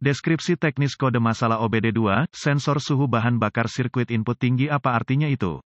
Deskripsi teknis kode masalah OBD2, sensor suhu bahan bakar sirkuit input tinggi apa artinya itu?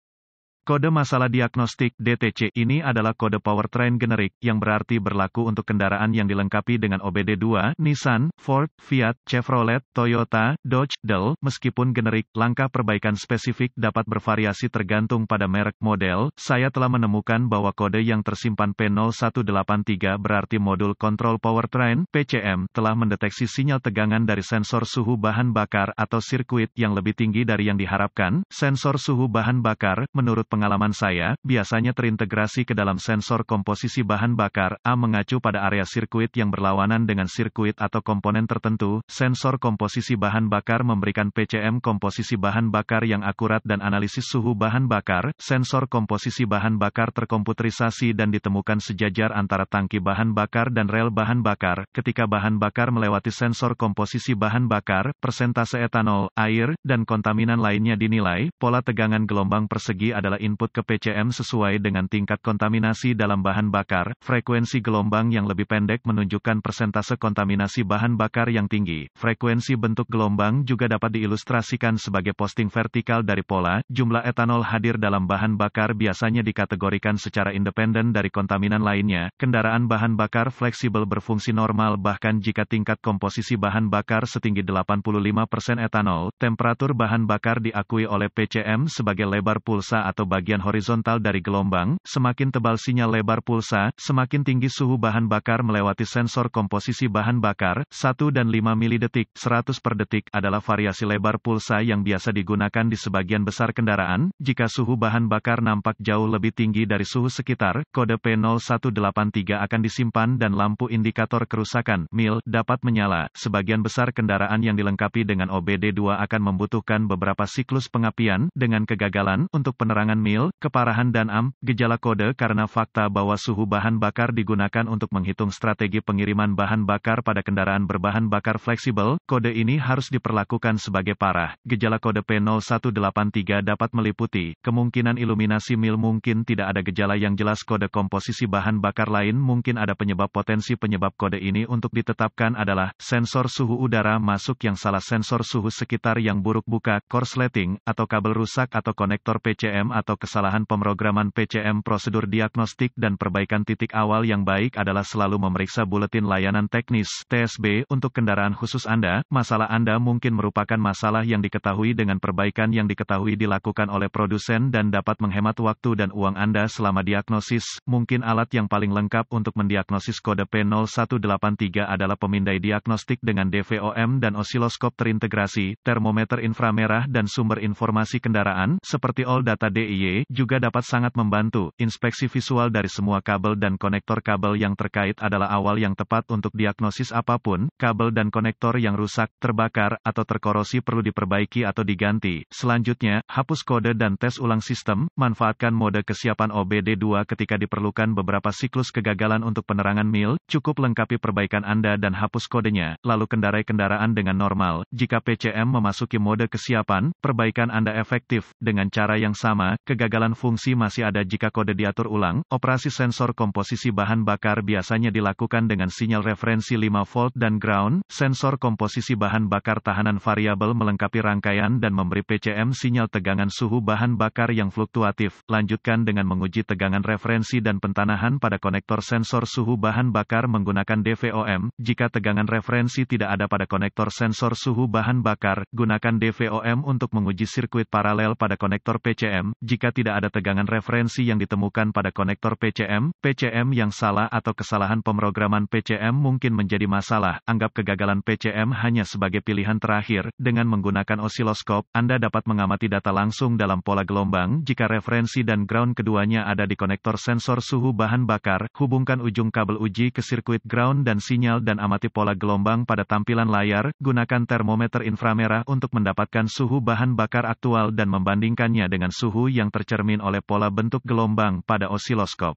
Kode masalah diagnostik (DTC) ini adalah kode powertrain generik, yang berarti berlaku untuk kendaraan yang dilengkapi dengan OBD2, Nissan, Ford, Fiat, Chevrolet, Toyota, Dodge, Dell. Meskipun generik, langkah perbaikan spesifik dapat bervariasi tergantung pada merek model. Saya telah menemukan bahwa kode yang tersimpan P0183 berarti modul kontrol powertrain (PCM) telah mendeteksi sinyal tegangan dari sensor suhu bahan bakar atau sirkuit yang lebih tinggi dari yang diharapkan. Sensor suhu bahan bakar, menurut pengalaman saya, biasanya terintegrasi ke dalam sensor komposisi bahan bakar, mengacu pada area sirkuit yang berlawanan dengan sirkuit atau komponen tertentu. Sensor komposisi bahan bakar memberikan PCM komposisi bahan bakar yang akurat dan analisis suhu bahan bakar. Sensor komposisi bahan bakar terkomputerisasi dan ditemukan sejajar antara tangki bahan bakar dan rel bahan bakar. Ketika bahan bakar melewati sensor komposisi bahan bakar, persentase etanol, air, dan kontaminan lainnya dinilai. Pola tegangan gelombang persegi adalah input ke PCM sesuai dengan tingkat kontaminasi dalam bahan bakar. Frekuensi gelombang yang lebih pendek menunjukkan persentase kontaminasi bahan bakar yang tinggi. Frekuensi bentuk gelombang juga dapat diilustrasikan sebagai posting vertikal dari pola. Jumlah etanol hadir dalam bahan bakar biasanya dikategorikan secara independen dari kontaminan lainnya. Kendaraan bahan bakar fleksibel berfungsi normal bahkan jika tingkat komposisi bahan bakar setinggi 85% etanol. Temperatur bahan bakar diakui oleh PCM sebagai lebar pulsa atau bagian horizontal dari gelombang. Semakin tebal sinyal lebar pulsa, semakin tinggi suhu bahan bakar melewati sensor komposisi bahan bakar. 1 dan 5 milidetik, 100 per detik adalah variasi lebar pulsa yang biasa digunakan di sebagian besar kendaraan. Jika suhu bahan bakar nampak jauh lebih tinggi dari suhu sekitar, kode P0183 akan disimpan dan lampu indikator kerusakan (MIL) dapat menyala. Sebagian besar kendaraan yang dilengkapi dengan OBD2 akan membutuhkan beberapa siklus pengapian. Dengan kegagalan untuk penerangan MIL, keparahan dan gejala kode karena fakta bahwa suhu bahan bakar digunakan untuk menghitung strategi pengiriman bahan bakar pada kendaraan berbahan bakar fleksibel, kode ini harus diperlakukan sebagai parah. Gejala kode P0183 dapat meliputi kemungkinan iluminasi MIL, mungkin tidak ada gejala yang jelas. Kode komposisi bahan bakar lain mungkin ada penyebab. Potensi penyebab kode ini untuk ditetapkan adalah sensor suhu udara masuk yang salah, sensor suhu sekitar yang buruk, buka, korsleting, atau kabel rusak atau konektor PCM, atau kesalahan pemrograman PCM. Prosedur diagnostik dan perbaikan titik awal yang baik adalah selalu memeriksa buletin layanan teknis (TSB) untuk kendaraan khusus Anda. Masalah Anda mungkin merupakan masalah yang diketahui dengan perbaikan yang diketahui dilakukan oleh produsen dan dapat menghemat waktu dan uang Anda selama diagnosis. Mungkin alat yang paling lengkap untuk mendiagnosis kode P0183 adalah pemindai diagnostik dengan DVOM dan osiloskop terintegrasi, termometer inframerah dan sumber informasi kendaraan, seperti All Data DIY, juga dapat sangat membantu. Inspeksi visual dari semua kabel dan konektor kabel yang terkait adalah awal yang tepat untuk diagnosis apapun. Kabel dan konektor yang rusak, terbakar, atau terkorosi perlu diperbaiki atau diganti. Selanjutnya, hapus kode dan tes ulang sistem. Manfaatkan mode kesiapan OBD2 ketika diperlukan beberapa siklus kegagalan untuk penerangan MIL. Cukup lengkapi perbaikan Anda dan hapus kodenya, lalu kendarai kendaraan dengan normal. Jika PCM memasuki mode kesiapan, perbaikan Anda efektif. Dengan cara yang sama, kegagalan fungsi masih ada jika kode diatur ulang. Operasi sensor komposisi bahan bakar biasanya dilakukan dengan sinyal referensi 5 volt dan ground. Sensor komposisi bahan bakar tahanan variabel melengkapi rangkaian dan memberi PCM sinyal tegangan suhu bahan bakar yang fluktuatif. Lanjutkan dengan menguji tegangan referensi dan pentanahan pada konektor sensor suhu bahan bakar menggunakan DVOM. Jika tegangan referensi tidak ada pada konektor sensor suhu bahan bakar, gunakan DVOM untuk menguji sirkuit paralel pada konektor PCM. Jika tidak ada tegangan referensi yang ditemukan pada konektor PCM, PCM yang salah atau kesalahan pemrograman PCM mungkin menjadi masalah. Anggap kegagalan PCM hanya sebagai pilihan terakhir. Dengan menggunakan osiloskop, Anda dapat mengamati data langsung dalam pola gelombang. Jika referensi dan ground keduanya ada di konektor sensor suhu bahan bakar, hubungkan ujung kabel uji ke sirkuit ground dan sinyal dan amati pola gelombang pada tampilan layar. Gunakan termometer inframerah untuk mendapatkan suhu bahan bakar aktual dan membandingkannya dengan suhu yang tercermin oleh pola bentuk gelombang pada osiloskop.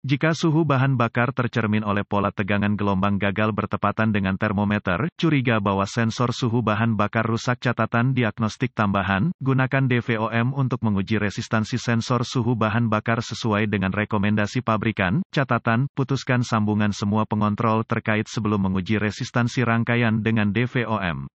Jika suhu bahan bakar tercermin oleh pola tegangan gelombang gagal bertepatan dengan termometer, curiga bahwa sensor suhu bahan bakar rusak. Catatan diagnostik tambahan, gunakan DVOM untuk menguji resistansi sensor suhu bahan bakar sesuai dengan rekomendasi pabrikan. Catatan, putuskan sambungan semua pengontrol terkait sebelum menguji resistansi rangkaian dengan DVOM.